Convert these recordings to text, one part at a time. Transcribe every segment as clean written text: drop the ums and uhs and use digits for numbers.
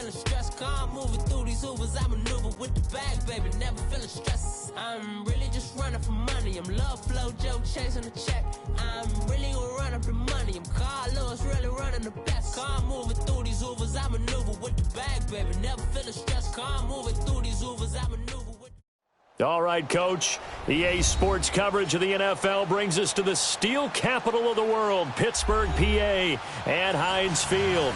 feeling stressed. Calm, moving through these Ubers. I maneuver with the bag, baby, never feeling stressed. I'm really just running for money. I'm love flow, Joe chasing the check. I'm really gonna run up the money. I'm Carl Lewis, really running the best. Calm, moving through these Ubers. I maneuver with the bag, baby, never feeling stressed. Calm, moving through these Ubers. I maneuver with. All right, Coach. EA Sports coverage of the NFL brings us to the steel capital of the world, Pittsburgh, PA, at Heinz Field.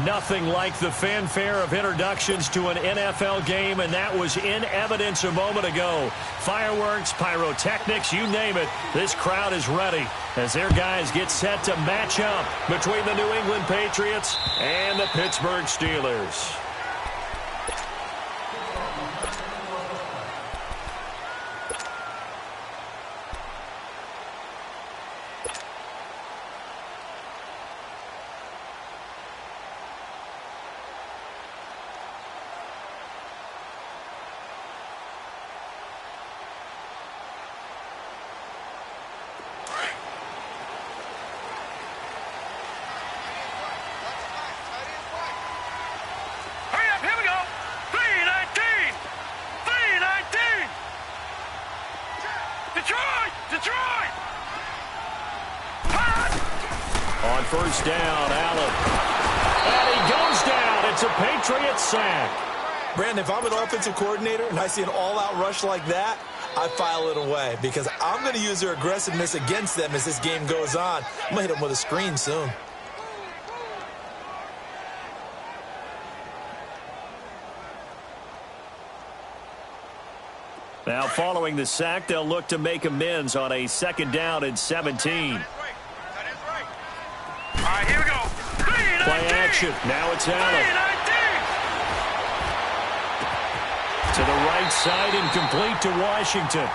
Nothing like the fanfare of introductions to an NFL game, and that was in evidence a moment ago. Fireworks, pyrotechnics, you name it. This crowd is ready as their guys get set to match up between the New England Patriots and the Pittsburgh Steelers. On first down, Allen. And he goes down. It's a Patriots sack. Brandon, if I'm an offensive coordinator and I see an all-out rush like that, I file it away because I'm going to use their aggressiveness against them as this game goes on. I'm going to hit them with a screen soon. Now, following the sack, they'll look to make amends on a second down and 17. All right, here we go. Play action. Now it's Allen. To the right side and complete to Washington.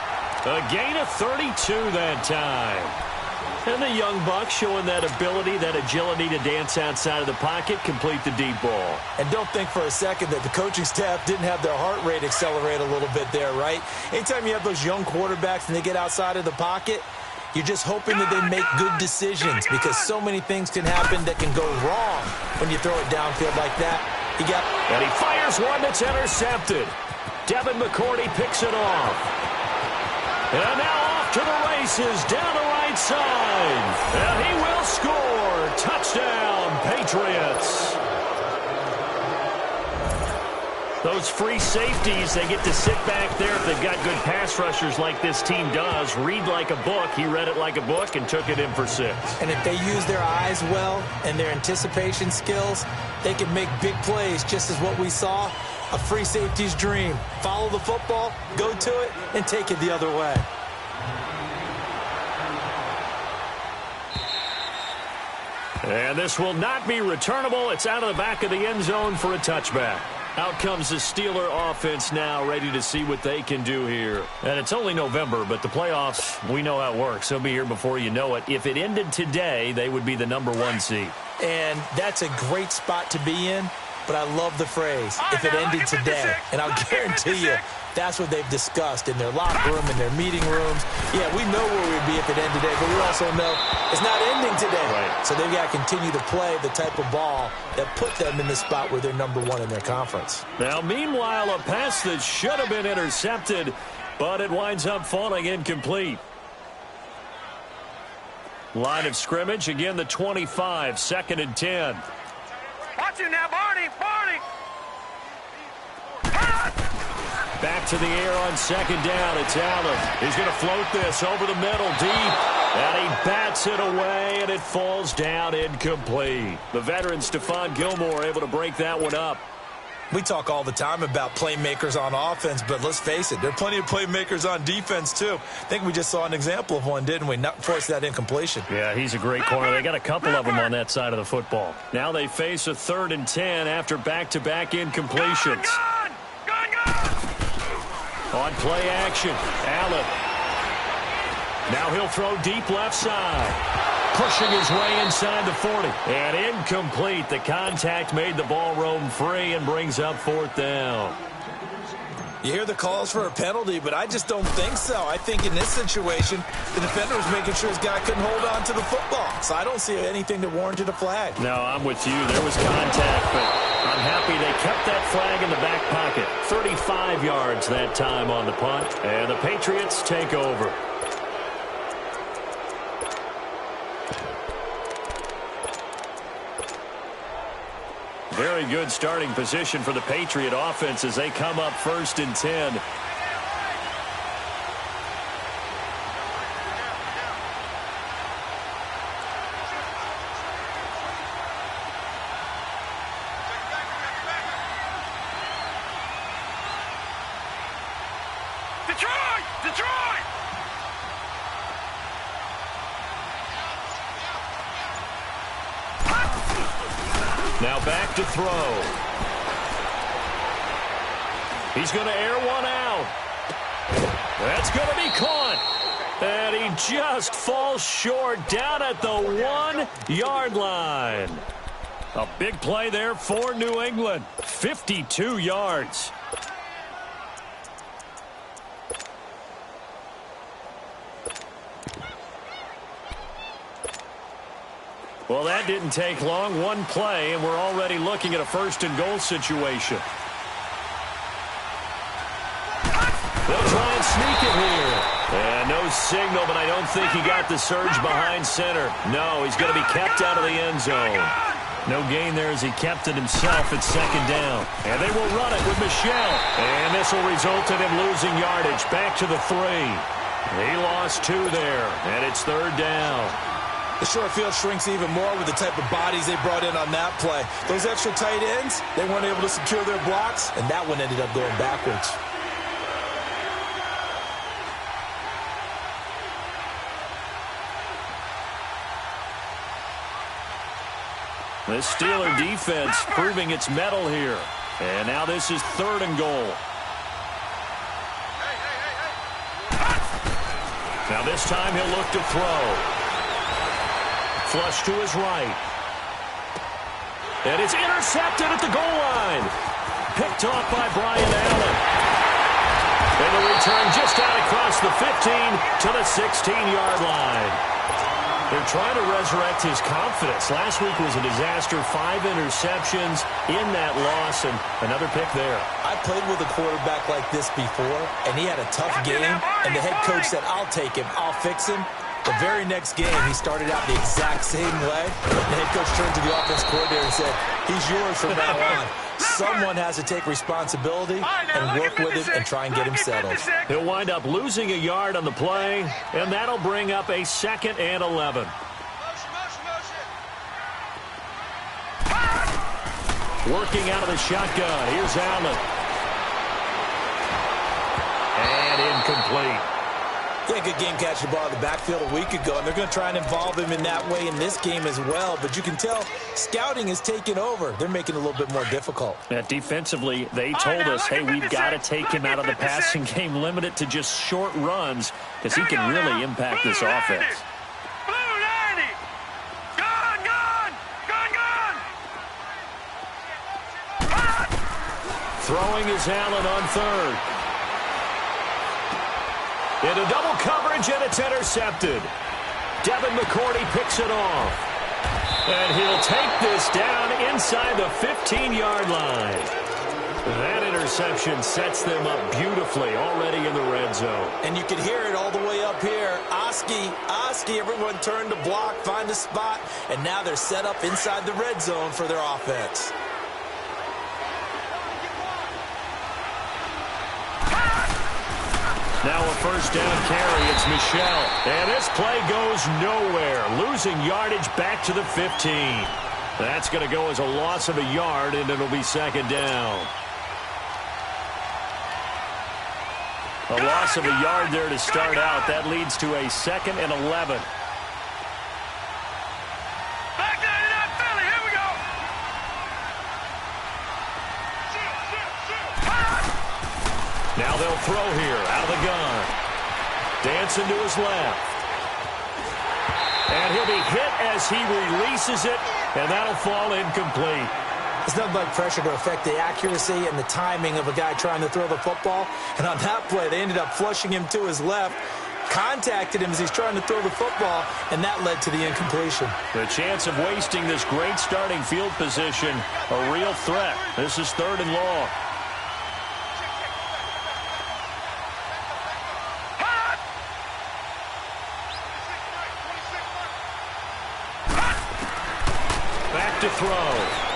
A gain of 32 that time. And the young buck showing that ability, that agility to dance outside of the pocket, complete the deep ball. And don't think for a second that the coaching staff didn't have their heart rate accelerate a little bit there, right? Anytime you have those young quarterbacks and they get outside of the pocket, you're just hoping that they make good decisions because so many things can happen that can go wrong when you throw it downfield like that. And he fires one that's intercepted. Devin McCourty picks it off. And now off to the races down the right side. And he will score. Touchdown, Patriots. Those free safeties, they get to sit back there if they've got good pass rushers like this team does. Read like a book. He read it like a book and took it in for 6. And if they use their eyes well and their anticipation skills, they can make big plays, just as what we saw. A free safety's dream. Follow the football, go to it, and take it the other way. And this will not be returnable. It's out of the back of the end zone for a touchback. Out comes the Steeler offense now, ready to see what they can do here. And it's only November, but the playoffs, we know how it works. They'll be here before you know it. If it ended today, they would be the #1 seed. And that's a great spot to be in, but I love the phrase, if it ended today. And I'll guarantee you, that's what they've discussed in their locker room, in their meeting rooms. Yeah, we know where we'd be if it ended today, but we also know it's not ending today. Right. So they've got to continue to play the type of ball that put them in the spot where they're #1 in their conference. Now, meanwhile, a pass that should have been intercepted, but it winds up falling incomplete. Line of scrimmage, again the 25, 2nd and 10. Watch it now, Barney. Back to the air on 2nd down. It's Allen. He's going to float this over the middle deep. And he bats it away, and it falls down incomplete. The veteran Stephon Gilmore able to break that one up. We talk all the time about playmakers on offense, but let's face it, there are plenty of playmakers on defense, too. I think we just saw an example of one, didn't we? Not force that incompletion. Yeah, he's a great corner. They got a couple of them on that side of the football. Now they face a 3rd and 10 after back-to-back incompletions. On play action, Allen. Now he'll throw deep left side. Pushing his way inside the 40. And incomplete. The contact made the ball roam free and brings up 4th down. You hear the calls for a penalty, but I just don't think so. I think in this situation, the defender was making sure his guy couldn't hold on to the football. So I don't see anything that warranted a flag. No, I'm with you. There was contact, but I'm happy they kept that flag in the back pocket. 35 yards that time on the punt, and the Patriots take over. Very good starting position for the Patriot offense as they come up 1st and 10. Detroit! Now back to throw. He's going to air one out. That's going to be caught. And he just falls short down at the 1-yard line. A big play there for New England. 52 yards. Well, that didn't take long. One play, and we're already looking at a 1st and goal situation. They'll try and sneak it here. And no signal, but I don't think he got the surge behind center. No, he's going to be kept out of the end zone. No gain there as he kept it himself at 2nd down. And they will run it with Michel. And this will result in him losing yardage. Back to the 3. He lost 2 there, and it's 3rd down. The short field shrinks even more with the type of bodies they brought in on that play. Those extra tight ends, they weren't able to secure their blocks, and that one ended up going backwards. The Steeler defense proving its mettle here. And now this is 3rd and goal. Now this time he'll look to throw. Flush to his right. And it's intercepted at the goal line. Picked off by Brian Allen. And the return just out across the 15 to the 16-yard line. They're trying to resurrect his confidence. Last week was a disaster. 5 interceptions in that loss, and another pick there. I played with a quarterback like this before, and he had a tough game, and the head coach said, I'll take him, I'll fix him. The very next game, he started out the exact same way. The head coach turned to the offense coordinator and said, he's yours from now on. Someone has to take responsibility and work with him and try and get him settled. He'll wind up losing a yard on the play, and that'll bring up a 2nd and 11. Working out of the shotgun. Here's Allen. And incomplete. Yeah, good game catching the ball in the backfield a week ago, and they're going to try and involve him in that way in this game as well. But you can tell scouting is taking over. They're making it a little bit more difficult. Defensively, they told us, hey, we've got to take him out of the passing game, limit it to just short runs, because he can really impact this offense. Throwing is Allen on 3rd. Into double coverage, and it's intercepted. Devin McCourty picks it off. And he'll take this down inside the 15-yard line. That interception sets them up beautifully already in the red zone. And you can hear it all the way up here. Oski, everyone turned to block, find a spot, and now they're set up inside the red zone for their offense. Now a 1st down carry. It's Michel. And this play goes nowhere. Losing yardage back to the 15. That's going to go as a loss of a yard, and it'll be 2nd down. A loss of a yard there to start out. That leads to a 2nd and 11. Now they'll throw here out of the gun. Dancing to his left. And he'll be hit as he releases it, and that'll fall incomplete. It's nothing like pressure to affect the accuracy and the timing of a guy trying to throw the football. And on that play, they ended up flushing him to his left, contacted him as he's trying to throw the football, and that led to the incompletion. The chance of wasting this great starting field position, a real threat. This is 3rd and long. Back to throw.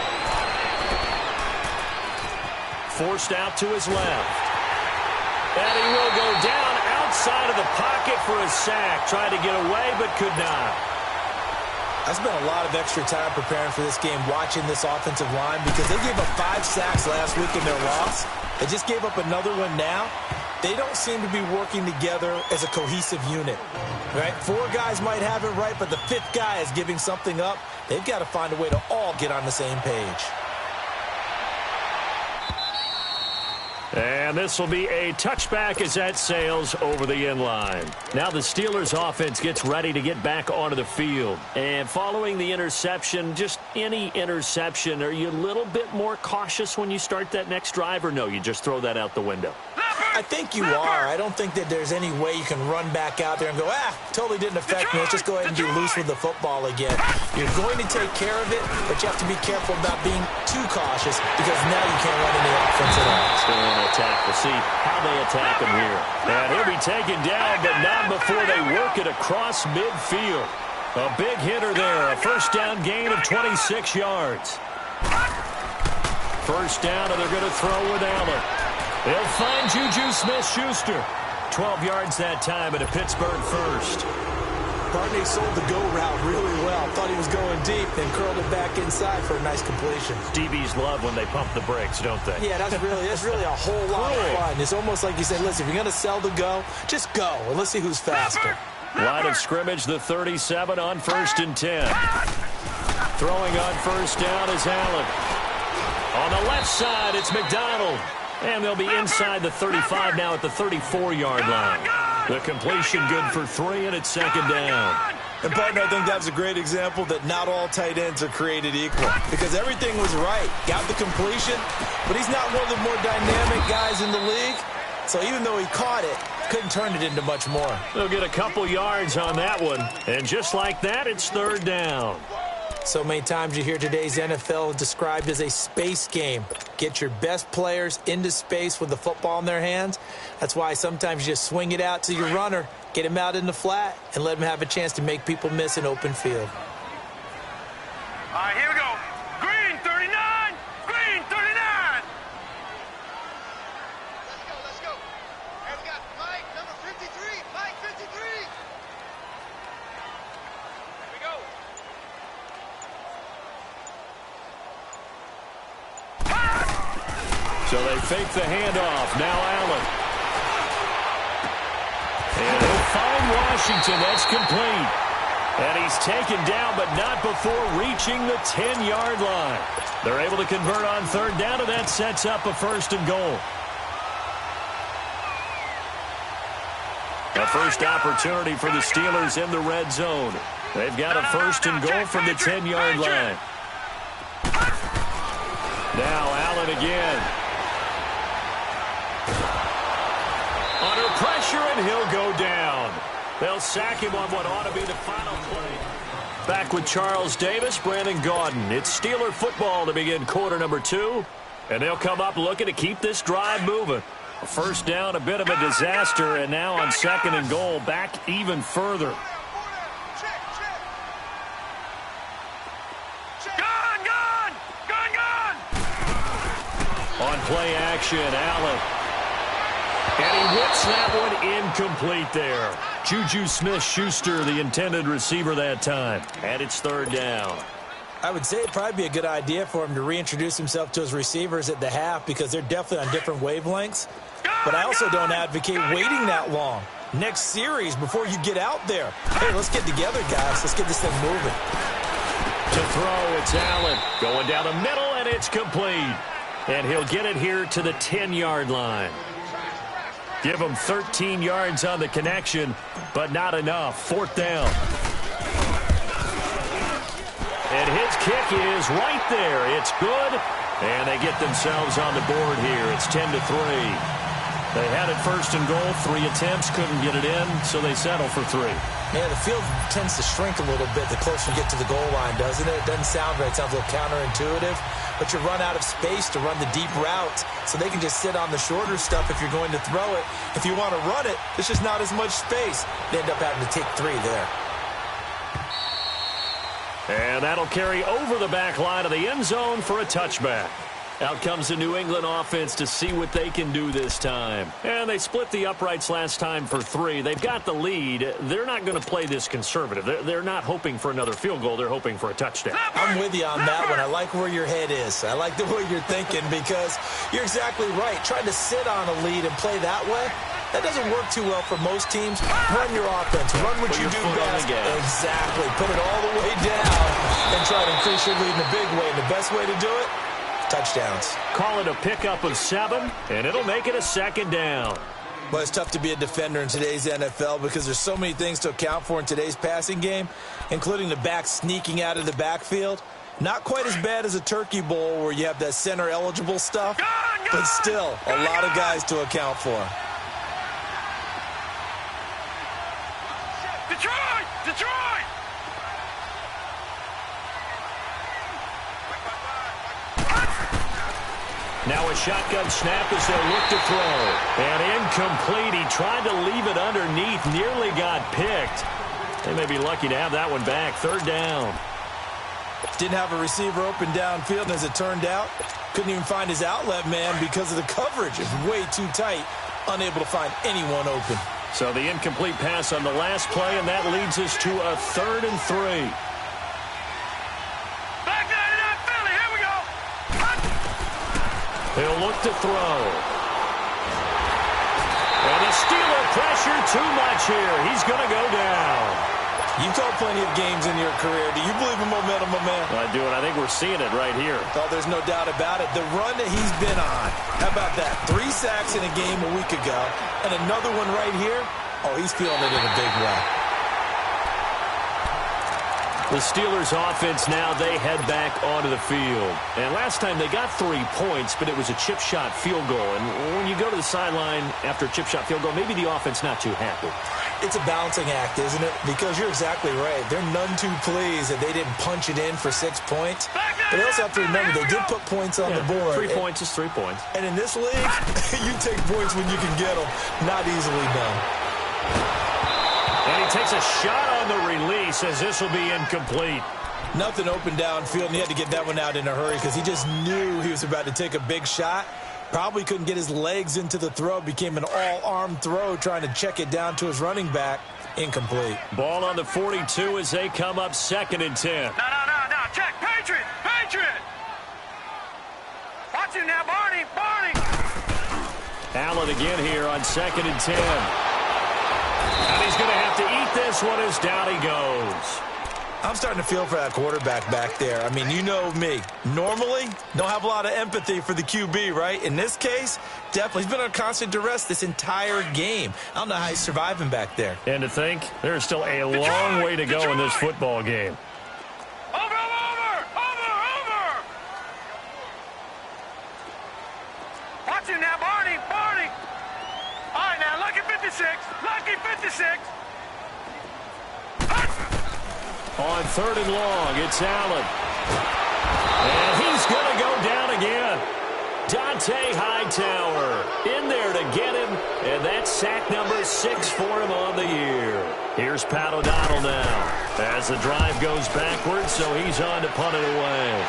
Forced out to his left. And he will go down outside of the pocket for a sack. Tried to get away, but could not. I spent a lot of extra time preparing for this game, watching this offensive line, because they gave up 5 sacks last week in their loss. They just gave up another one now. They don't seem to be working together as a cohesive unit. Right? 4 guys might have it right, but the 5th guy is giving something up. They've got to find a way to all get on the same page. And this will be a touchback as that sails over the end line. Now the Steelers offense gets ready to get back onto the field. And following the interception, just any interception, are you a little bit more cautious when you start that next drive, or no, you just throw that out the window? I think you are. I don't think that there's any way you can run back out there and go, totally didn't affect me. Let's just go ahead and be loose with the football again. You're going to take care of it, but you have to be careful about being too cautious, because now you can't run any offense at all. Still an attack. We'll see how they attack him here. And he'll be taken down, but not before they work it across midfield. A big hitter there. A first down gain of 26 yards. First down, and they're going to throw with Allen. They'll find Juju Smith-Schuster. 12 yards that time at a Pittsburgh first. Barney sold the go route really well. Thought he was going deep, then curled it back inside for a nice completion. DBs love when they pump the brakes, don't they? Yeah, that's really a whole lot of fun. It's almost like you said, listen, if you're going to sell the go, just go, and let's see who's faster. Line of scrimmage, the 37 on 1st and 10. Throwing on first down is Allen. On the left side, it's McDonald. And they'll be inside the 35 now at the 34-yard line. The completion good for 3, and it's 2nd down. And, partner, I think that was a great example that not all tight ends are created equal, because everything was right. Got the completion, but he's not one of the more dynamic guys in the league. So even though he caught it, couldn't turn it into much more. They'll get a couple yards on that one. And just like that, it's 3rd down. So many times you hear today's NFL described as a space game. Get your best players into space with the football in their hands. That's why sometimes you just swing it out to your runner, get him out in the flat, and let him have a chance to make people miss an open field. All right, here we go. Green 39. Green 39. Let's go. And we got Mike, number 53. Mike, 53. Here we go. So they fake the handoff. Now Allen. And he'll find Washington. That's complete. And he's taken down, but not before reaching the 10-yard line. They're able to convert on 3rd down, and that sets up a 1st and goal. A first opportunity for the Steelers in the red zone. They've got a 1st and goal from the 10-yard line. Now Allen again. Under pressure, and he'll go down. They'll sack him on what ought to be the final play. Back with Charles Davis, Brandon Gaudin. It's Steeler football to begin quarter number 2. And they'll come up looking to keep this drive moving. A first down, a bit of a disaster, and now on 2nd and goal, back even further. On play action, Allen. And he whips that one incomplete there. Juju Smith-Schuster, the intended receiver that time. And it's 3rd down. I would say it'd probably be a good idea for him to reintroduce himself to his receivers at the half, because they're definitely on different wavelengths. But I also don't advocate waiting that long. Next series, before you get out there. Hey, let's get together, guys. Let's get this thing moving. To throw, it's Allen. Going down the middle, and it's complete. And he'll get it here to the 10-yard line. Give him 13 yards on the connection, but not enough. 4th down. And his kick is right there. It's good, and they get themselves on the board here. It's 10-3. They had it first and goal, 3 attempts, couldn't get it in, so they settle for 3. Yeah, the field tends to shrink a little bit the closer you get to the goal line, doesn't it? It doesn't sound right. It sounds a little counterintuitive, but you run out of space to run the deep routes, so they can just sit on the shorter stuff if you're going to throw it. If you want to run it, there's just not as much space. They end up having to take 3 there. And that'll carry over the back line of the end zone for a touchback. Out comes the New England offense to see what they can do this time. And they split the uprights last time for 3. They've got the lead. They're not going to play this conservative. They're not hoping for another field goal. They're hoping for a touchdown. I'm with you on that one. I like where your head is. I like the way you're thinking because you're exactly right. Trying to sit on a lead and play that way, that doesn't work too well for most teams. Run your offense. Run what you do best. Exactly. Put it all the way down and try to increase your lead in a big way. And the best way to do it, touchdowns. Call it a pickup of 7, and it'll make it a 2nd down. Well, it's tough to be a defender in today's NFL because there's so many things to account for in today's passing game, including the back sneaking out of the backfield. Not quite as bad as a turkey bowl where you have that center-eligible stuff, but still a lot of guys to account for. Detroit! Detroit! Now a shotgun snap as they look to throw. And incomplete. He tried to leave it underneath. Nearly got picked. They may be lucky to have that one back. 3rd down. Didn't have a receiver open downfield, and as it turned out, couldn't even find his outlet man because of the coverage. It was way too tight. Unable to find anyone open. So the incomplete pass on the last play, and that leads us to a 3rd and 3. He'll look to throw. And the Steeler pressure too much here. He's going to go down. You've called plenty of games in your career. Do you believe in momentum, my man? I do, and I think we're seeing it right here. Oh, there's no doubt about it. The run that he's been on. How about that? 3 sacks in a game a week ago. And another one right here. Oh, he's feeling it in a big way. The Steelers offense now, they head back onto the field. And last time they got 3 points, but it was a chip shot field goal. And when you go to the sideline after a chip shot field goal, maybe the offense not too happy. It's a balancing act, isn't it? Because you're exactly right. They're none too pleased that they didn't punch it in for 6 points. But they also have to remember they did put points on the board. 3 points is 3 points. And in this league, you take points when you can get them. Not easily done. And he takes a shot on the release as this will be incomplete. Nothing open downfield, and he had to get that one out in a hurry because he just knew he was about to take a big shot. Probably couldn't get his legs into the throw. Became an all-arm throw trying to check it down to his running back. Incomplete. Ball on the 42 as they come up 2nd and 10. No. Check. Patriot. Patriot. Watch him now, Barney. Allen again here on 2nd and 10. And he's going to have to eat this one as down he goes. I'm starting to feel for that quarterback back there. I mean, you know me. Normally, don't have a lot of empathy for the QB, right? In this case, definitely. He's been under constant duress this entire game. I don't know how he's surviving back there. And to think, there's still a long way to go in this football game. Over! Watch him now, Barney. All right, now, lucky 56. On 3rd and long, it's Allen. And he's going to go down again. Dante Hightower in there to get him. And that's sack number 6 for him on the year. Here's Pat O'Donnell now as the drive goes backwards, so he's on to punt it away.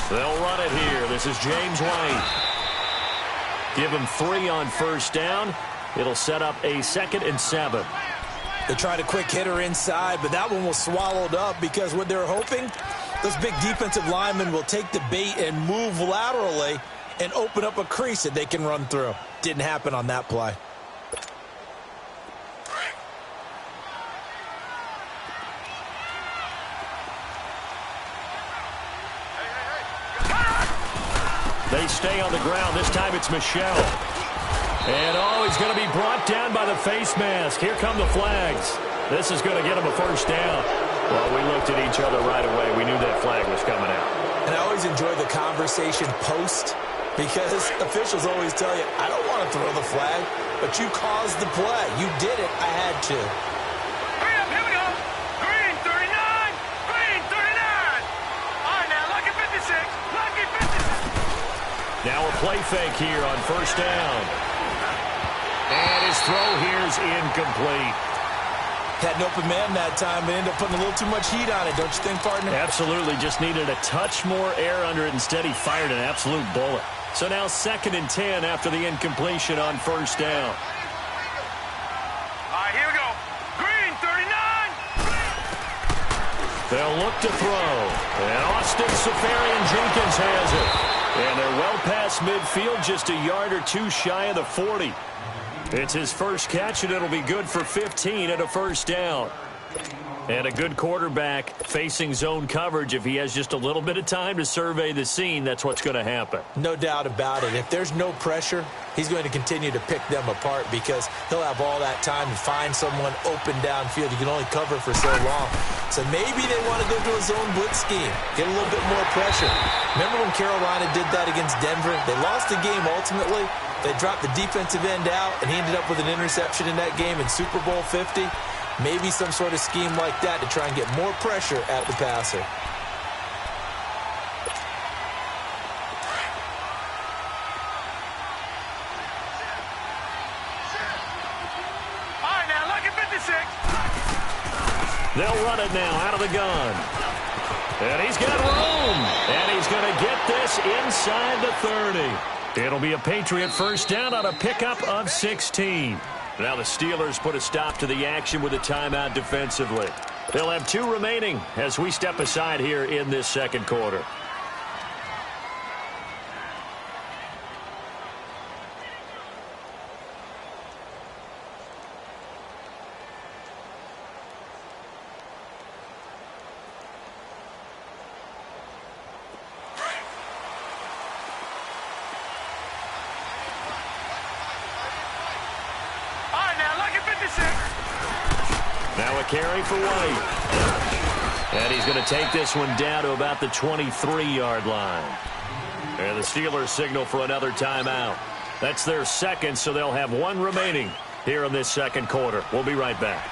They'll run it here. This is James White. Give him 3 on 1st down. It'll set up a 2nd and 7. They tried a quick hitter inside, but that one was swallowed up because what they're hoping, those big defensive linemen will take the bait and move laterally and open up a crease that they can run through. Didn't happen on that play. They stay on the ground. This time it's Michel. And, he's going to be brought down by the face mask. Here come the flags. This is going to get him a first down. Well, we looked at each other right away. We knew that flag was coming out. And I always enjoy the conversation post because officials always tell you, I don't want to throw the flag, but you caused the play. You did it. I had to. Hurry up, here we go. Green 39, green 39. All right, now, lucky 56, lucky 56. Now a play fake here on first down. And his throw here's incomplete. Had an open man that time, but ended up putting a little too much heat on it, don't you think, partner? Absolutely. Just needed a touch more air under it. Instead, he fired an absolute bullet. So now 2nd and 10 after the incompletion on first down. All right, here we go. Green 39. They'll look to throw. And Austin Safarian-Jenkins has it. And they're well past midfield, just a yard or two shy of the 40. It's his first catch, and it'll be good for 15 at a first down. And a good quarterback facing zone coverage. If he has just a little bit of time to survey the scene, that's what's going to happen. No doubt about it. If there's no pressure, he's going to continue to pick them apart because he'll have all that time to find someone open downfield. You can only cover for so long. So maybe they want to go to a zone blitz scheme, get a little bit more pressure. Remember when Carolina did that against Denver? They lost the game ultimately. They dropped the defensive end out, and he ended up with an interception in that game in Super Bowl 50. Maybe some sort of scheme like that to try and get more pressure at the passer. All right, now, lucky 56. They'll run it now out of the gun. And he's got room. And he's going to get this inside the 30. It'll be a Patriot first down on a pickup of 16. Now the Steelers put a stop to the action with a timeout defensively. They'll have 2 remaining as we step aside here in this second quarter. Now a carry for White. And he's going to take this one down to about the 23-yard line. And the Steelers signal for another timeout. That's their second, so they'll have 1 remaining here in this second quarter. We'll be right back.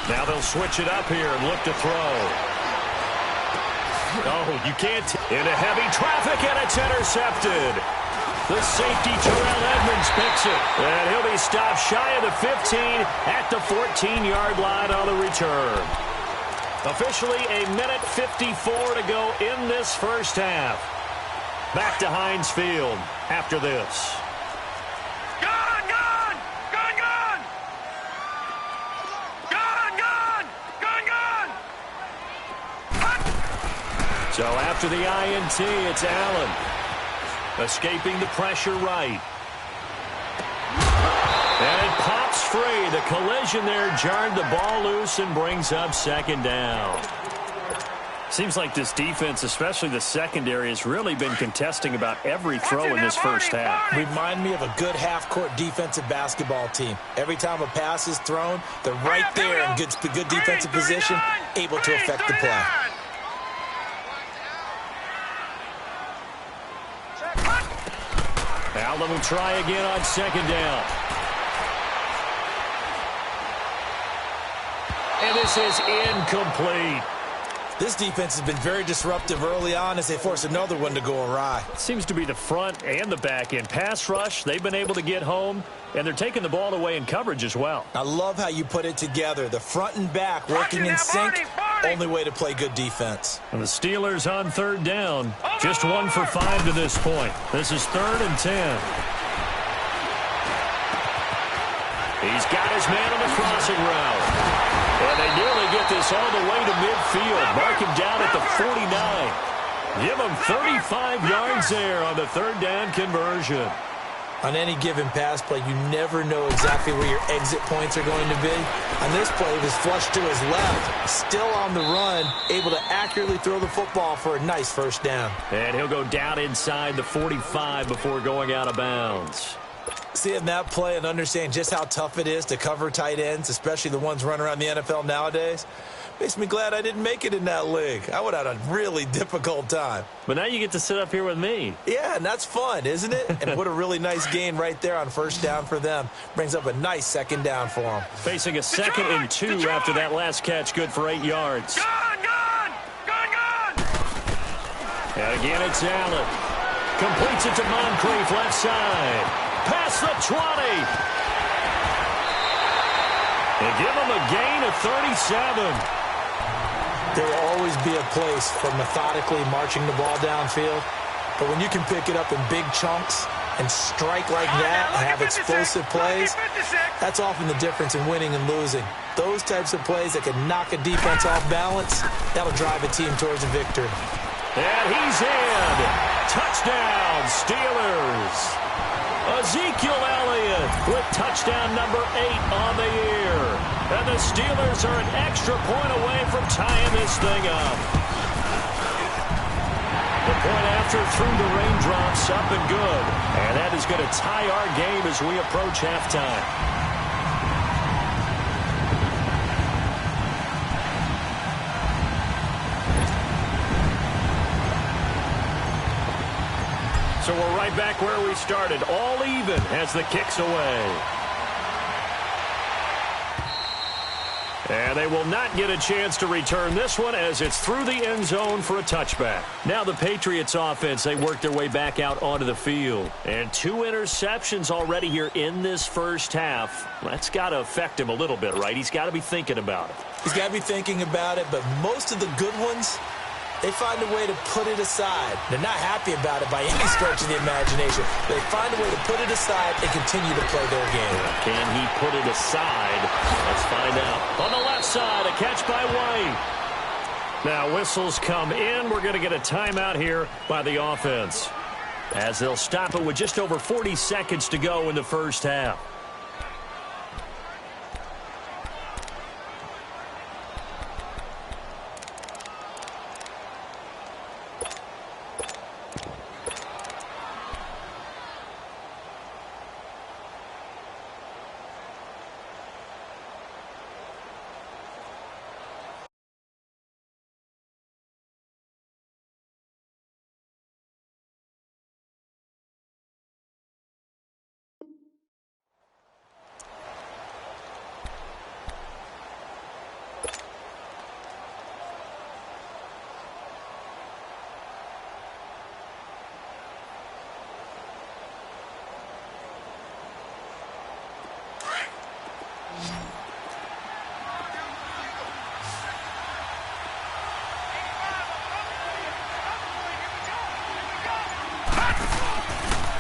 Now they'll switch it up here and look to throw. Oh, you can't. Into heavy traffic, and it's intercepted. The safety, Terrell Edmonds, picks it. And he'll be stopped shy of the 15 at the 14-yard line on the return. Officially a minute 54 to go in this first half. Back to Heinz Field after this. So after the INT, it's Allen. Escaping the pressure right. And it pops free. The collision there jarred the ball loose and brings up second down. Seems like this defense, especially the secondary, has really been contesting about every throw in this first half. Remind me of a good half-court defensive basketball team. Every time a pass is thrown, they're right there in good defensive position, able to affect the play. Allen will try again on second down. And this is incomplete. This defense has been very disruptive early on as they force another one to go awry. Seems to be the front and the back end. Pass rush, they've been able to get home, and they're taking the ball away in coverage as well. I love how you put it together. The front and back working in sync. Only way to play good defense. And the Steelers on third down. Just 1 for 5 to this point. This is 3rd and 10. He's got his man on the crossing route. And they nearly get this all the way to midfield. Mark him down at the 49. Give him 35 yards there on the third down conversion. On any given pass play, you never know exactly where your exit points are going to be. On this play, it was flushed to his left. Still on the run, able to accurately throw the football for a nice first down. And he'll go down inside the 45 before going out of bounds. Seeing that play and understanding just how tough it is to cover tight ends, especially the ones running around the NFL nowadays, makes me glad I didn't make it in that league. I would have had a really difficult time. But now you get to sit up here with me. Yeah, and that's fun, isn't it? And what a really nice gain right there on first down for them. Brings up a nice second down for them. Facing a 2nd and 2 after that last catch, good for 8 yards. Gone! And again, it's Allen. Completes it to Moncrief, left side. Past the 20. They give him a gain of 37. There will always be a place for methodically marching the ball downfield. But when you can pick it up in big chunks and strike like that and have explosive plays, that's often the difference in winning and losing. Those types of plays that can knock a defense off balance, that'll drive a team towards a victory. And he's in. Touchdown, Steelers. Ezekiel Elliott with touchdown number 8 on the year. And the Steelers are an extra point away from tying this thing up. The point after through the raindrops, up and good. And that is going to tie our game as we approach halftime. So we're right back where we started, all even as the kick's away. And they will not get a chance to return this one as it's through the end zone for a touchback. Now the Patriots offense, they work their way back out onto the field. And 2 interceptions already here in this first half. That's got to affect him a little bit, right? He's got to be thinking about it. He's got to be thinking about it, but most of the good ones, they find a way to put it aside. They're not happy about it by any stretch of the imagination. They find a way to put it aside and continue to play their game. Can he put it aside? Let's find out. On the left side, a catch by White. Now whistles come in. We're going to get a timeout here by the offense, as they'll stop it with just over 40 seconds to go in the first half.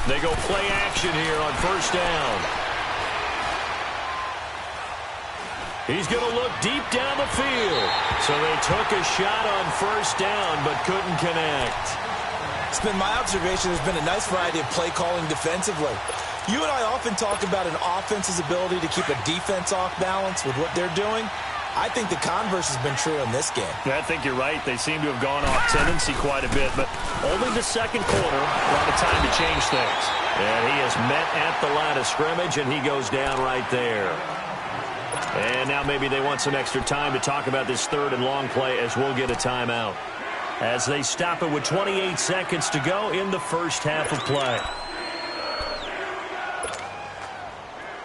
They go play action here on first down. He's going to look deep down the field. So they took a shot on first down but couldn't connect. It's been my observation there's been a nice variety of play calling defensively. You and I often talk about an offense's ability to keep a defense off balance with what they're doing. I think the converse has been true in this game. I think you're right. They seem to have gone off tendency quite a bit, but only the second quarter, a lot of time to change things. And he is met at the line of scrimmage, and he goes down right there. And now maybe they want some extra time to talk about this third and long play as we'll get a timeout, as they stop it with 28 seconds to go in the first half of play.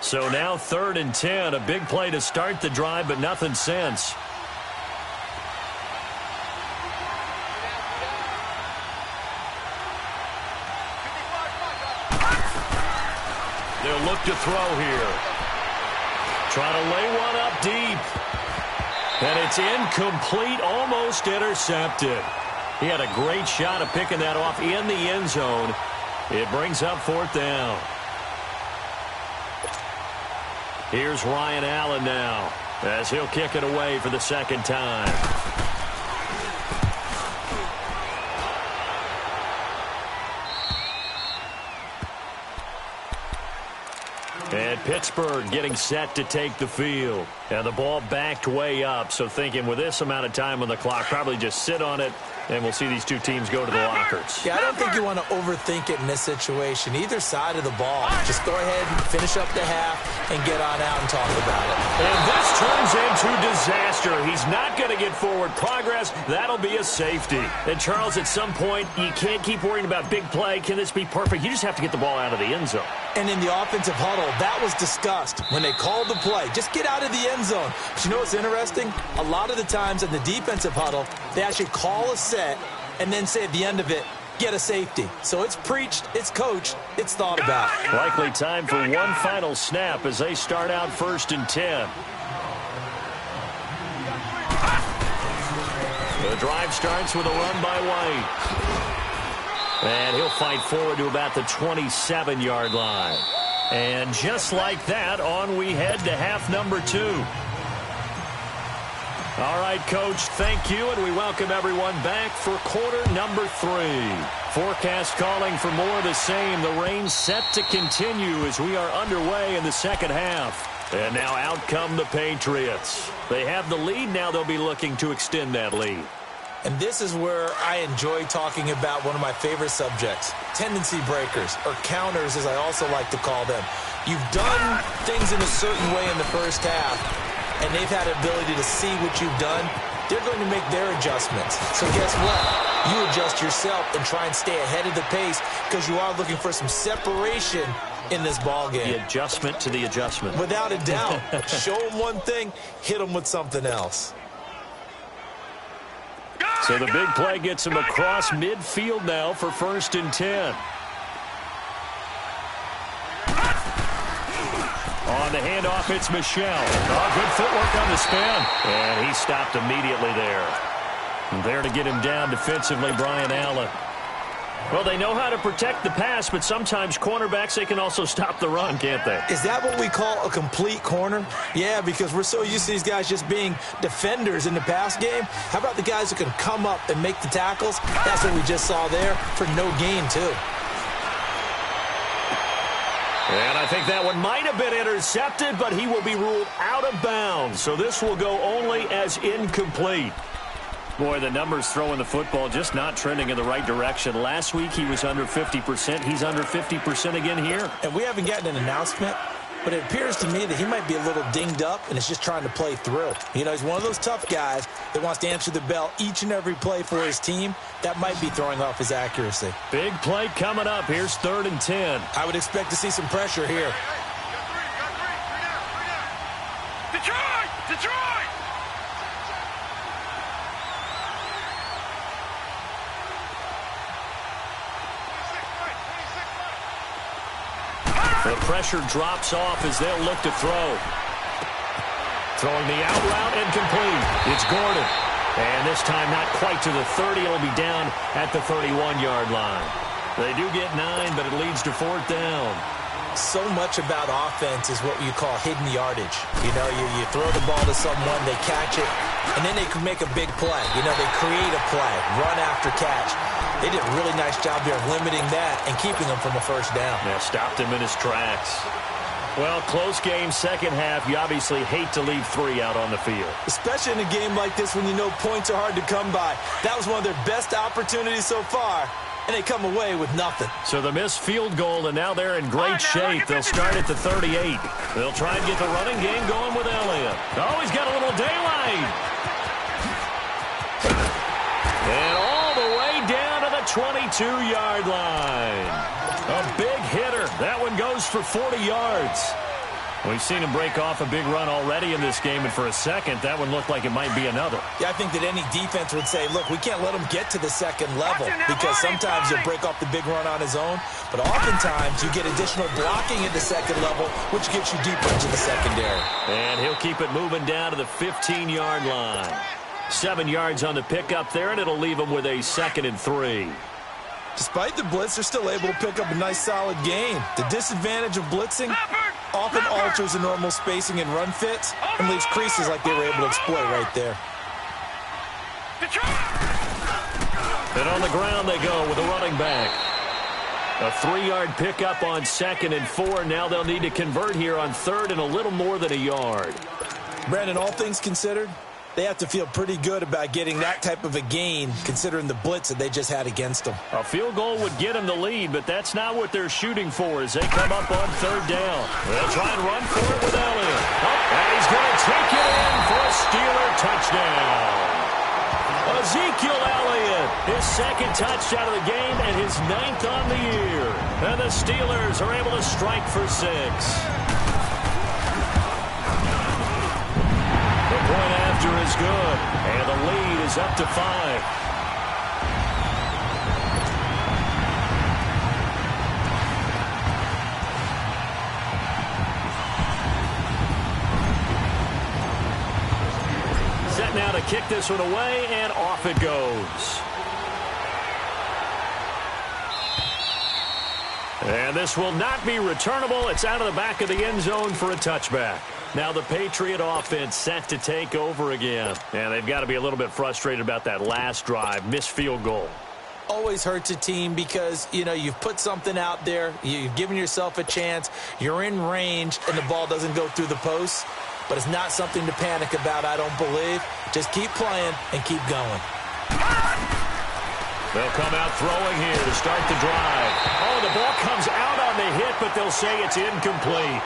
So now 3rd and 10, a big play to start the drive, but nothing since. They'll look to throw here. Trying to lay one up deep. And it's incomplete, almost intercepted. He had a great shot of picking that off in the end zone. It brings up 4th down. Here's Ryan Allen now, as he'll kick it away for the second time. And Pittsburgh getting set to take the field. And the ball backed way up, so thinking with this amount of time on the clock, probably just sit on it, and we'll see these two teams go to the lockers. Yeah, I don't think you want to overthink it in this situation. Either side of the ball. Just go ahead and finish up the half and get on out and talk about it. And this turns into disaster. He's not going to get forward progress. That'll be a safety. And, Charles, at some point, you can't keep worrying about big play. Can this be perfect? You just have to get the ball out of the end zone. And in the offensive huddle, that was discussed when they called the play. Just get out of the end zone. But you know what's interesting? A lot of the times in the defensive huddle, they actually call a set and then say at the end of it, get a safety. So it's preached, it's coached, it's thought about. Likely time for one final snap as they start out 1st and 10. The drive starts with a run by White. And he'll fight forward to about the 27-yard line. And just like that, on we head to half number 2. All right, Coach, thank you, and we welcome everyone back for quarter number 3. Forecast calling for more of the same. The rain set to continue as we are underway in the second half. And now out come the Patriots. They have the lead. Now they'll be looking to extend that lead. And this is where I enjoy talking about one of my favorite subjects, tendency breakers, or counters as I also like to call them. You've done things in a certain way in the first half, and they've had an ability to see what you've done. They're going to make their adjustments. So guess what? You adjust yourself and try and stay ahead of the pace because you are looking for some separation in this ball game. The adjustment to the adjustment. Without a doubt. Show them one thing, hit them with something else. So the big play gets him across midfield now for 1st and 10. On the handoff, it's Michel. Oh, good footwork on the spin. And he stopped immediately there. And there to get him down defensively, Brian Allen. Well, they know how to protect the pass, but sometimes cornerbacks, they can also stop the run, can't they? Is that what we call a complete corner? Yeah, because we're so used to these guys just being defenders in the pass game. How about the guys who can come up and make the tackles? That's what we just saw there for no gain, too. And I think that one might have been intercepted, but he will be ruled out of bounds. So this will go only as incomplete. Boy, the numbers throwing the football just not trending in the right direction. Last week he was under 50%. He's under 50% again here. And we haven't gotten an announcement, but it appears to me that he might be a little dinged up and is just trying to play through. You know, he's one of those tough guys that wants to answer the bell each and every play for his team. That might be throwing off his accuracy. Big play coming up. Here's 3rd and 10. I would expect to see some pressure here. Detroit! Detroit! The pressure drops off as they'll look to throw. Throwing the out route incomplete. It's Gordon. And this time not quite to the 30. It'll be down at the 31-yard line. They do get 9, but it leads to 4th down. So much about offense is what you call hidden yardage. You know, you throw the ball to someone, they catch it, and then they can make a big play. You know, they create a play, run after catch. They did a really nice job there of limiting that and keeping him from a 1st down. Yeah, stopped him in his tracks. Well, close game, second half. You obviously hate to leave 3 out on the field. Especially in a game like this when you know points are hard to come by. That was one of their best opportunities so far, and they come away with nothing. So the missed field goal, and now they're in great shape. They'll start at the 38. They'll try and get the running game going with Elliott. Oh, he's got a little daylight. And all the way down to the 22-yard line. A big hitter. That one goes for 40 yards. We've seen him break off a big run already in this game, and for a second, that one looked like it might be another. Yeah, I think that any defense would say, look, we can't let him get to the second level because sometimes he'll break off the big run on his own, but oftentimes you get additional blocking at the second level, which gets you deeper into the secondary. And he'll keep it moving down to the 15-yard line. 7 yards on the pickup there, and it'll leave him with a 2nd and 3. Despite the blitz, they're still able to pick up a nice solid gain. The disadvantage of blitzing, often alters the normal spacing and run fits and leaves creases like they were able to exploit right there. And on the ground they go with a running back. A 3-yard pickup on 2nd and 4. Now they'll need to convert here on 3rd and a little more than a yard. Brandon, all things considered, they have to feel pretty good about getting that type of a gain considering the blitz that they just had against them. A field goal would get them the lead, but that's not what they're shooting for as they come up on 3rd down. They'll try and run for it with Elliott. And he's going to take it in for a Steeler touchdown. Ezekiel Elliott, his 2nd touchdown of the game and his 9th on the year. And the Steelers are able to strike for 6. The point after is good, and the lead is up to 5. Now to kick this one away, and off it goes. And this will not be returnable. It's out of the back of the end zone for a touchback. Now the Patriot offense set to take over again. And they've got to be a little bit frustrated about that last drive. Missed field goal. Always hurts a team because, you know, you've put something out there. You've given yourself a chance. You're in range, and the ball doesn't go through the posts. But it's not something to panic about, I don't believe. Just keep playing and keep going. They'll come out throwing here to start the drive. Oh, the ball comes out on the hit, but they'll say it's incomplete.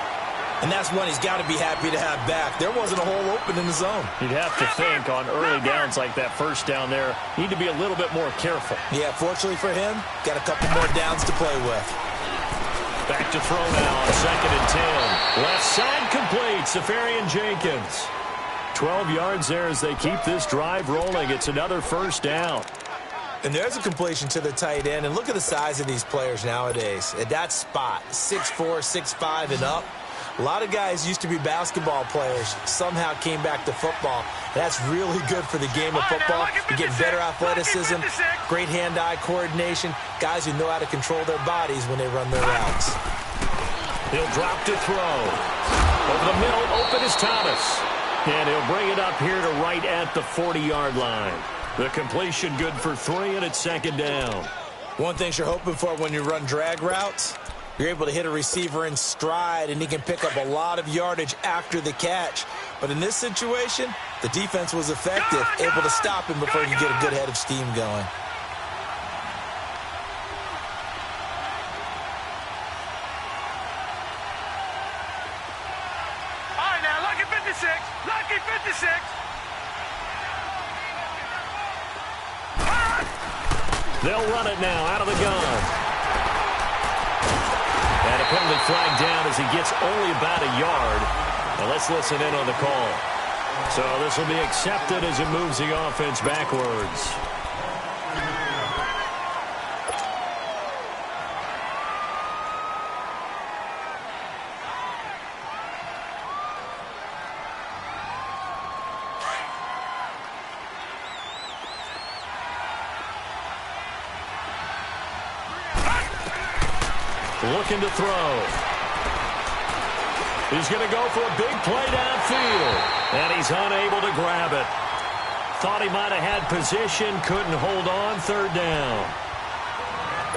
And that's one he's got to be happy to have back. There wasn't a hole open in the zone. You'd have to think on early downs like that first down there, need to be a little bit more careful. Yeah, fortunately for him, got a couple more downs to play with. Back to throw now on 2nd and 10. Left side complete, Safarian Jenkins. 12 yards there as they keep this drive rolling. It's another first down. And there's a completion to the tight end. And look at the size of these players nowadays. At that spot, 6'4", 6'5", and up. A lot of guys used to be basketball players, somehow came back to football. That's really good for the game of football. You get better athleticism, great hand-eye coordination, guys who know how to control their bodies when they run their routes. He'll drop to throw. Over the middle, open is Thomas. And he'll bring it up here to right at the 40-yard line. The completion good for 3, and it's 2nd down. One thing you're hoping for when you run drag routes, you're able to hit a receiver in stride, and he can pick up a lot of yardage after the catch. But in this situation, the defense was effective, able to stop him before he could get a good head of steam going. All right, now, lucky 56. Lucky 56. They'll run it now out of the gun. And a penalty flag down as he gets only about a yard. Now let's listen in on the call. So this will be accepted as it moves the offense backwards. Looking to throw. He's going to go for a big play downfield. And he's unable to grab it. Thought he might have had position, couldn't hold on, 3rd down.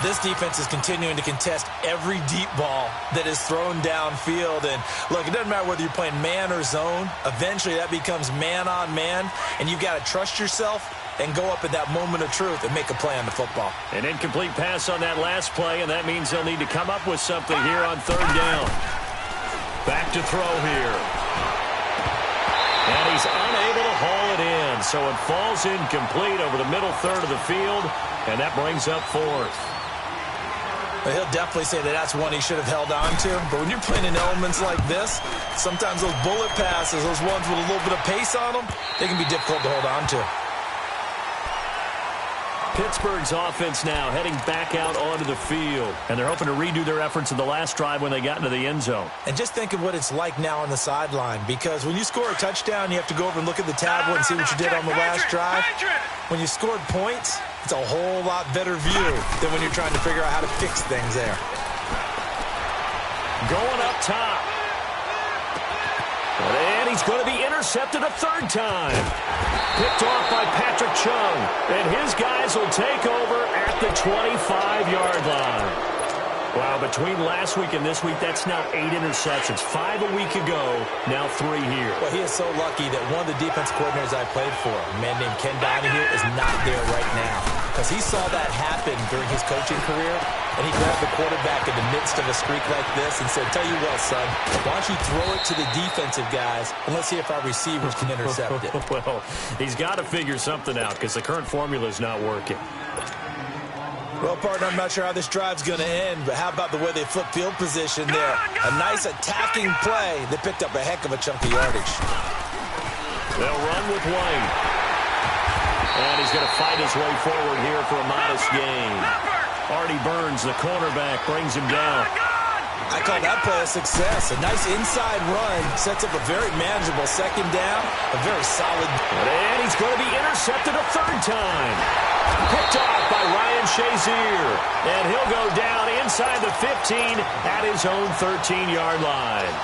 This defense is continuing to contest every deep ball that is thrown downfield. And look, it doesn't matter whether you're playing man or zone. Eventually that becomes man on man. And you've got to trust yourself and go up at that moment of truth and make a play on the football. An incomplete pass on that last play, and that means they'll need to come up with something here on 3rd down. Back to throw here. And he's unable to haul it in, so it falls incomplete over the middle third of the field, and that brings up 4th. But he'll definitely say that that's one he should have held on to. But when you're playing in elements like this, sometimes those bullet passes, those ones with a little bit of pace on them, they can be difficult to hold on to. Pittsburgh's offense now heading back out onto the field. And they're hoping to redo their efforts in the last drive when they got into the end zone. And just think of what it's like now on the sideline. Because when you score a touchdown, you have to go over and look at the tablet and see what you did on the last drive. When you scored points, it's a whole lot better view than when you're trying to figure out how to fix things there. Going up top. And he's going to be intercepted a third time. Picked off by Patrick Chung. And his guys will take over at the 25-yard line. Wow, between last week and this week, that's now 8 interceptions. 5 a week ago, now 3 here. Well, he is so lucky that one of the defense coordinators I played for, a man named Ken Donahue, is not there right now. Because he saw that happen during his coaching career, and he grabbed the quarterback in the midst of a streak like this and said, tell you what, son, why don't you throw it to the defensive guys, and let's see if our receivers can intercept it. Well, he's got to figure something out because the current formula is not working. Well, partner, I'm not sure how this drive's going to end, but how about the way they flip field position there? A nice attacking play. They picked up a heck of a chunk of yardage. They'll run with White. And he's going to fight his way forward here for a modest gain. Artie Burns, the cornerback, brings him down. I call that play a success. A nice inside run sets up a very manageable second down, a very solid. And he's going to be intercepted a third time. Picked off by Ryan Shazier. And he'll go down inside the 15 at his own 13-yard line.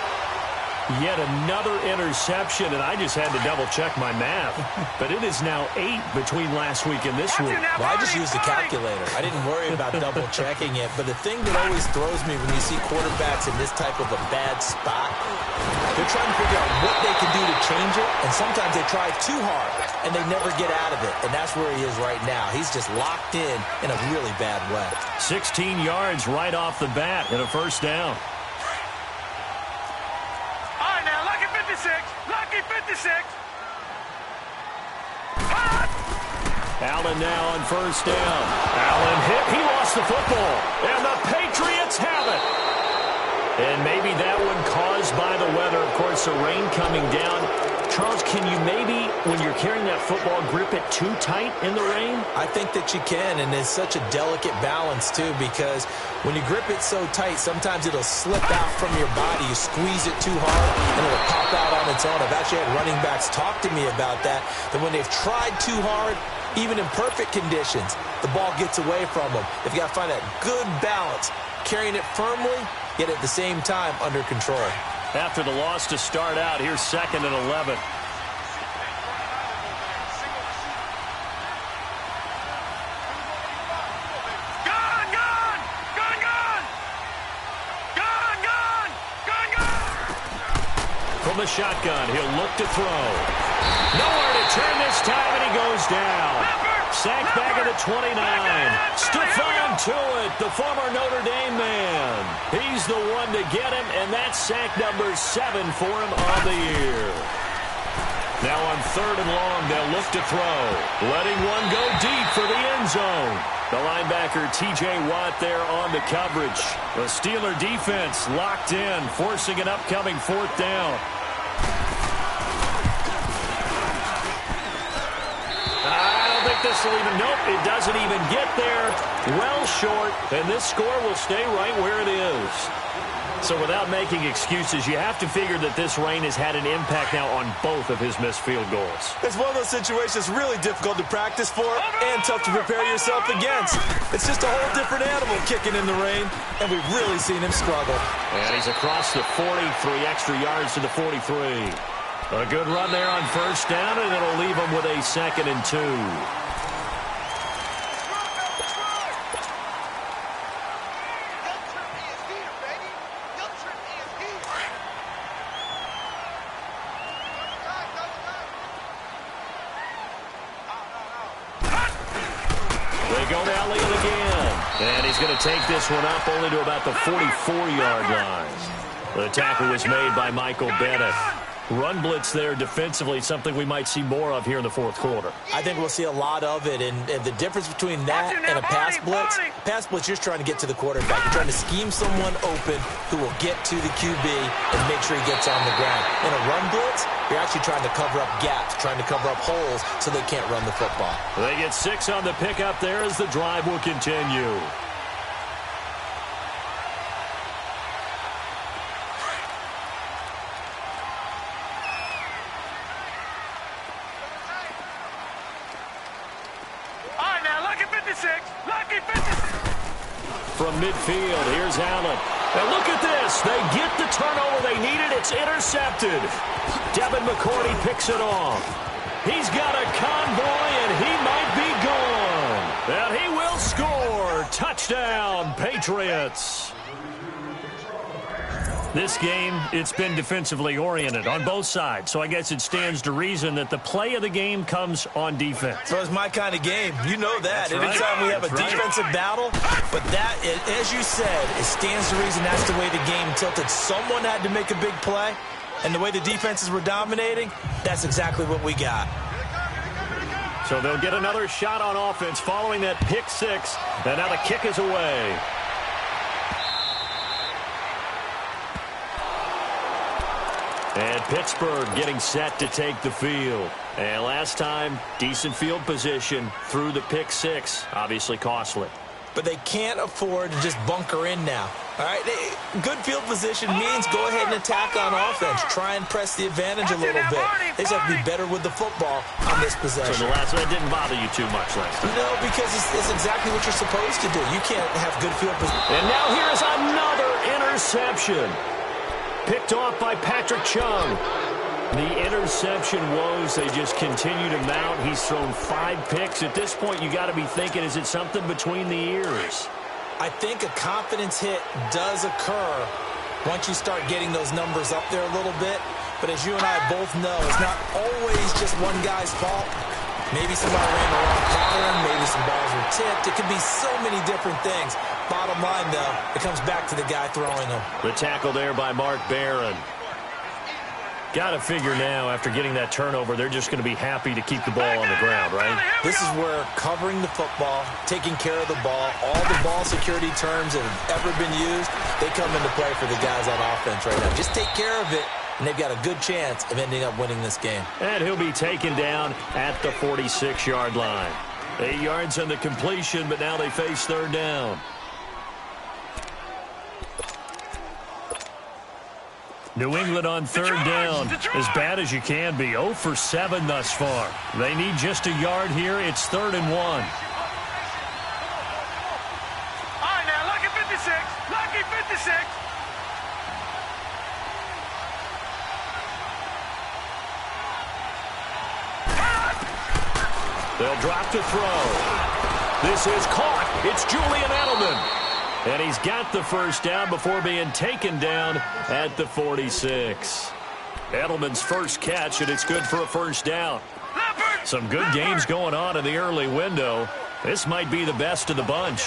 Yet another interception, and I just had to double-check my math. But it is now 8 between last week and this week. Well, I just used a calculator. I didn't worry about double-checking it. But the thing that always throws me when you see quarterbacks in this type of a bad spot, they're trying to figure out what they can do to change it, and sometimes they try too hard, and they never get out of it. And that's where he is right now. He's just locked in a really bad way. 16 yards right off the bat and a first down. Lucky 56. Allen now on first down. Allen hit. He lost the football. And the Patriots have it. And maybe that one caused by the weather. Of course, the rain coming down. Charles, can you maybe, when you're carrying that football, grip it too tight in the rain? I think that you can, and it's such a delicate balance, too, because when you grip it so tight, sometimes it'll slip out from your body. You squeeze it too hard, and it'll pop out on its own. I've actually had running backs talk to me about that when they've tried too hard, even in perfect conditions, the ball gets away from them. They've got to find that good balance, carrying it firmly, yet at the same time under control. After the loss to start out, here's 2nd and 11. From the shotgun, he'll look to throw. Nowhere to turn this time, and he goes down. Sacked back at the 29. Stephon Tuitt, the former Notre Dame man. He's the one to get him, and that's sack number 7 for him on the year. Now on 3rd and long, they'll look to throw. Letting one go deep for the end zone. The linebacker, T.J. Watt, there on the coverage. The Steeler defense locked in, forcing an upcoming 4th down. This will even, nope, it doesn't even get there. Well short, and this score will stay right where it is. So without making excuses, you have to figure that this rain has had an impact now on both of his missed field goals. It's one of those situations really difficult to practice for and tough to prepare yourself against. It's just a whole different animal kicking in the rain, and we've really seen him struggle. And he's across the 40, 3 extra yards to the 43. A good run there on first down, and it'll leave him with a 2nd and 2. And he's going to take this one up only to about the 44-yard line. The tackle was made by Michael Bennett. Run blitz there defensively, something we might see more of here in the 4th quarter. I think we'll see a lot of it, and the difference between that and a pass blitz, you're just trying to get to the quarterback. You're trying to scheme someone open who will get to the QB and make sure he gets on the ground. In a run blitz, you're actually trying to cover up gaps, trying to cover up holes so they can't run the football. They get 6 on the pickup there as the drive will continue. From midfield, here's Allen. And look at this. They get the turnover they needed. It's intercepted. Devin McCourty picks it off. He's got a convoy, and he might be gone. And he will score. Touchdown, Patriots. This game, it's been defensively oriented on both sides, so I guess it stands to reason that the play of the game comes on defense. So it's my kind of game. You know that. That's right. Every time we have a defensive battle, but that, as you said, it stands to reason that's the way the game tilted. Someone had to make a big play, and the way the defenses were dominating, that's exactly what we got. So they'll get another shot on offense following that pick six, and now the kick is away. And Pittsburgh getting set to take the field. And last time, decent field position through the pick six. Obviously costly. But they can't afford to just bunker in now. All right, good field position means go ahead and attack on offense. Try and press the advantage a little bit. They just have to be better with the football on this possession. So that didn't bother you too much last time? No, because it's exactly what you're supposed to do. You can't have good field position. And now here's another interception. Picked off by Patrick Chung. The interception woes, they just continue to mount. He's thrown 5 picks. At this point, you got to be thinking, is it something between the ears? I think a confidence hit does occur once you start getting those numbers up there a little bit. But as you and I both know, it's not always just one guy's fault. Maybe somebody ran the wrong pattern. Maybe some balls were tipped. It could be so many different things. Bottom line, though, it comes back to the guy throwing them. The tackle there by Mark Barron. Got to figure now, after getting that turnover, they're just going to be happy to keep the ball on the ground, right? This is where covering the football, taking care of the ball, all the ball security terms that have ever been used, they come into play for the guys on offense right now. Just take care of it, and they've got a good chance of ending up winning this game. And he'll be taken down at the 46-yard line. 8 yards on the completion, but now they face third down. New England on third down, as bad as you can be. 0 for 7 thus far. They need just a yard here. It's 3rd and 1. All right, now, lucky 56. Lucky 56. They'll drop to throw. This is caught. It's Julian Edelman. And he's got the first down before being taken down at the 46. Edelman's first catch, and it's good for a first down. Some good games going on in the early window. This might be the best of the bunch.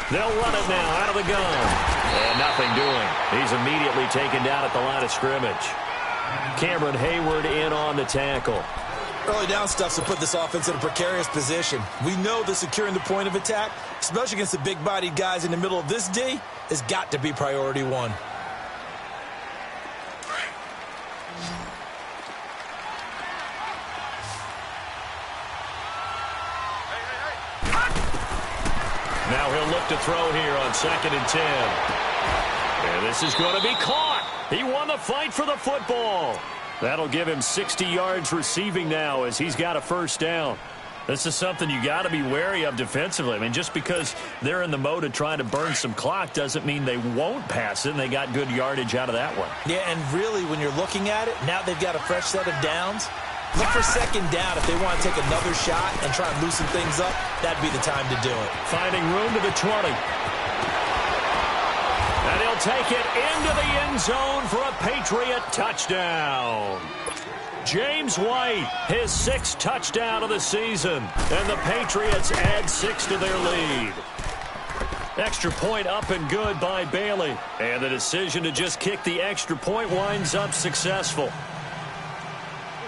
They'll run it now out of the gun. And nothing doing. He's immediately taken down at the line of scrimmage. Cameron Hayward in on the tackle. Early down stuff to put this offense in a precarious position. We know that securing the point of attack, especially against the big-bodied guys in the middle of this D, has got to be priority one. Now he'll look to throw here on 2nd and 10. And this is going to be caught. He won the fight for the football. That'll give him 60 yards receiving now as he's got a first down. This is something you got to be wary of defensively. I mean, just because they're in the mode of trying to burn some clock doesn't mean they won't pass it, and they got good yardage out of that one. Yeah, and really, when you're looking at it, now they've got a fresh set of downs. Look for 2nd down. If they want to take another shot and try and loosen things up, that'd be the time to do it. Finding room to the 20. And he'll take it into the end zone for a Patriot touchdown. James White, his 6th touchdown of the season. And the Patriots add 6 to their lead. Extra point up and good by Bailey. And the decision to just kick the extra point winds up successful.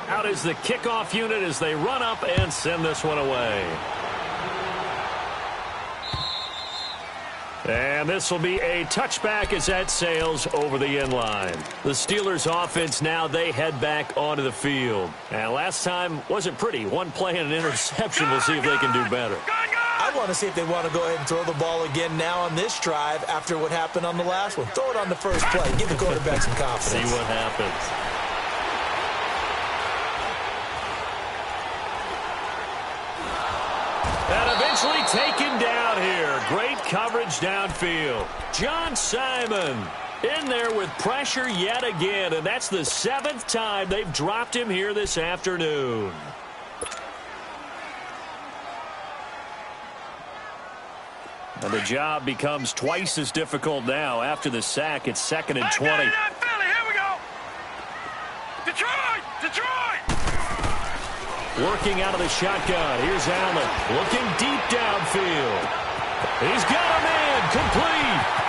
Out is the kickoff unit as they run up and send this one away. And this will be a touchback as that sails over the end line. The Steelers offense now, they head back onto the field. And last time wasn't pretty. One play and an interception. We'll see if they can do better. I want to see if they want to go ahead and throw the ball again now on this drive after what happened on the last one. Throw it on the first play. Give the quarterback some confidence. See what happens. taken down here. Great coverage downfield. John Simon in there with pressure yet again, and that's the 7th time they've dropped him here this afternoon. And the job becomes twice as difficult now. After the sack, it's 2nd and 20. Here we go. Detroit! Detroit! Working out of the shotgun. Here's Allen looking deep downfield. He's got a man complete.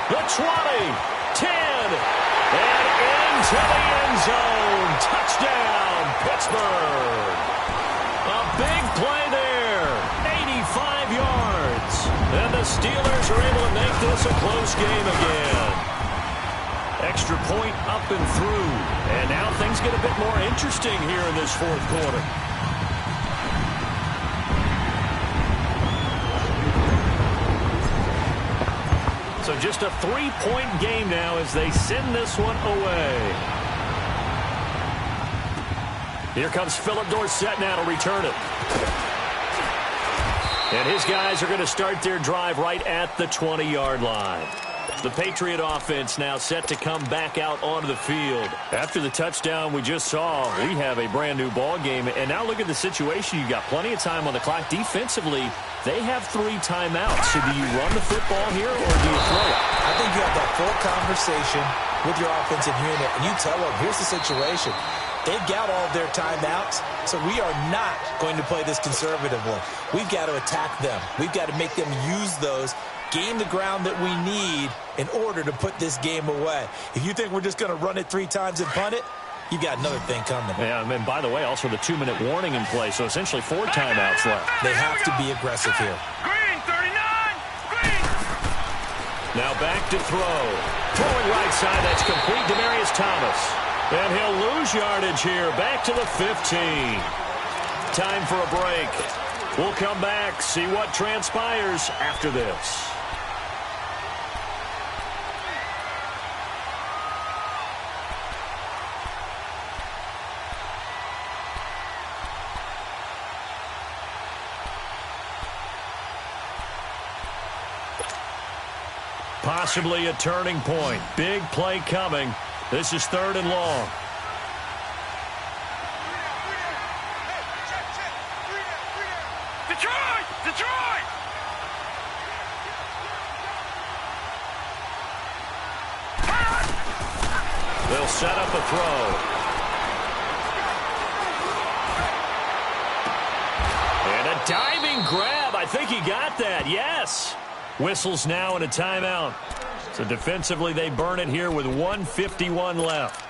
The 20, 10, and into the end zone. Touchdown, Pittsburgh. A big play there. 85 yards. And the Steelers are able to make this a close game again. Extra point up and through. And now things get a bit more interesting here in this 4th quarter. So just a 3-point game now as they send this one away. Here comes Philip Dorsett now to return it. And his guys are going to start their drive right at the 20-yard line. The Patriot offense now set to come back out onto the field. After the touchdown we just saw, we have a brand-new ball game. And now look at the situation. You've got plenty of time on the clock. Defensively, they have 3 timeouts. So do you run the football here or do you throw it? I think you have that full conversation with your offensive unit, and you tell them, here's the situation. They've got all of their timeouts, so we are not going to play this conservatively. We've got to attack them. We've got to make them use those, gain the ground that we need in order to put this game away. If you think we're just going to run it 3 times and punt it, you got another thing coming. Yeah, and by the way, also the 2-minute warning in play, so essentially 4 timeouts left. They have to be aggressive here. Green, 39! Green! Now back to throw. Throwing right side, that's complete. Demaryius Thomas. And he'll lose yardage here. Back to the 15. Time for a break. We'll come back, see what transpires after this. Possibly a turning point. Big play coming. This is 3rd and long. Detroit! Detroit! They'll set up a throw. And a diving grab. I think he got that. Yes. Whistles now and a timeout. So defensively, they burn it here with 1:51 left.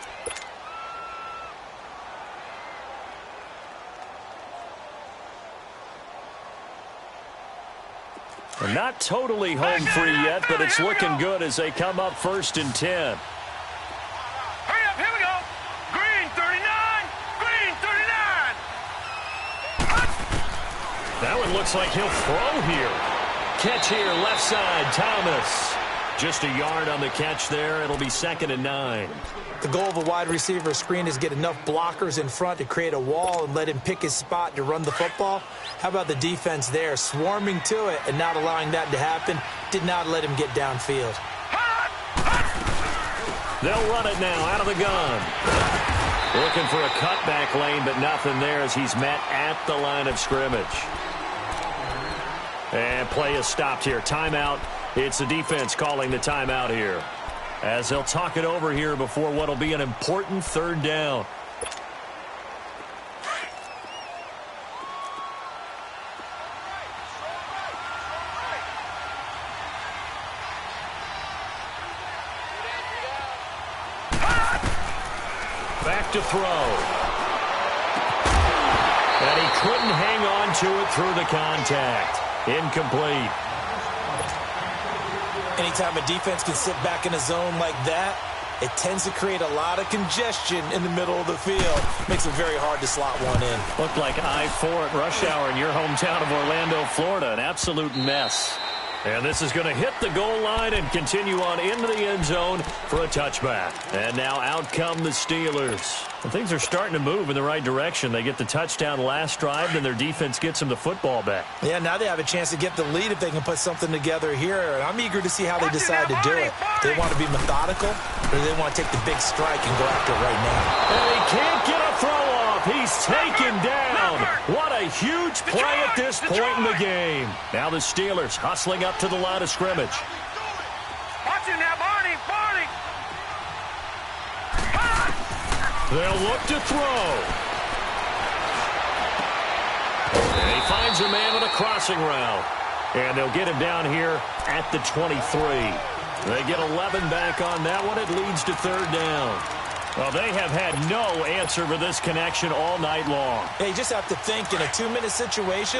They're not totally home free yet, but it's looking good as they come up 1st and 10. Hurry up, here we go! Green, 39! Green, 39! That one looks like he'll throw here. Catch here, left side, Thomas. Just a yard on the catch there. It'll be 2nd and 9. The goal of a wide receiver screen is get enough blockers in front to create a wall and let him pick his spot to run the football. How about the defense there, swarming to it and not allowing that to happen? Did not let him get downfield. They'll run it now out of the gun. Looking for a cutback lane, but nothing there as he's met at the line of scrimmage. And play is stopped here. Timeout. It's the defense calling the timeout here, as they'll talk it over here before what will be an important 3rd down. Back to throw. And he couldn't hang on to it through the contact. Incomplete. Anytime a defense can sit back in a zone like that, it tends to create a lot of congestion in the middle of the field. Makes it very hard to slot one in. Looked like I-4 at rush hour in your hometown of Orlando, Florida. An absolute mess. And this is going to hit the goal line and continue on into the end zone for a touchback. And now out come the Steelers. And things are starting to move in the right direction. They get the touchdown last drive, then their defense gets them the football back. Yeah, now they have a chance to get the lead if they can put something together here. And I'm eager to see how they decide to do it. Do they want to be methodical, or do they want to take the big strike and go after it right now? And he can't get a throw off. He's taken down. What a huge play at this point in the game. Now the Steelers hustling up to the line of scrimmage. Watch him now, Barney. They'll look to throw. And he finds a man with a crossing route. And they'll get him down here at the 23. They get 11 back on that one. It leads to third down. Well, they have had no answer for this connection all night long. Yeah, you just have to think in a 2-minute situation,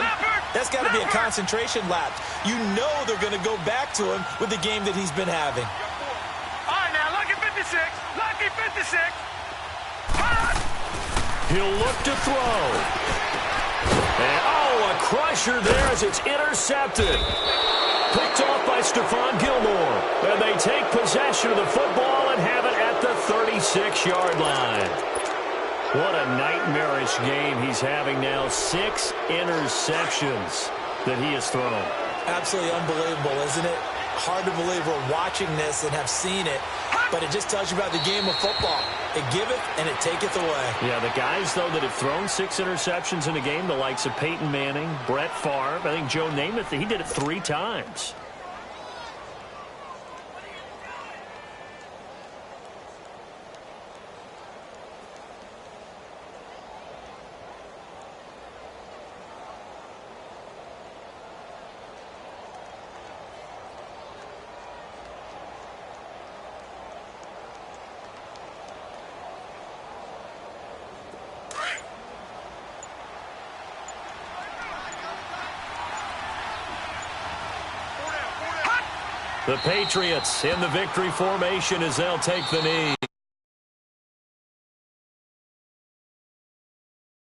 that's got to be a concentration lapse. You know they're going to go back to him with the game that he's been having. All right, now, lucky 56. Lucky 56. He'll look to throw. And, a crusher there as it's intercepted. Picked off by Stephon Gilmore. And they take possession of the football and have it at the 36-yard line. What a nightmarish game he's having now. 6 interceptions that he has thrown. Absolutely unbelievable, isn't it? Hard to believe we're watching this and have seen it, but it just tells you about the game of football. It giveth and it taketh away. Yeah, the guys, though, that have thrown 6 interceptions in a game, the likes of Peyton Manning, Brett Favre, I think Joe Namath, he did it 3 times. The Patriots in the victory formation as they'll take the knee.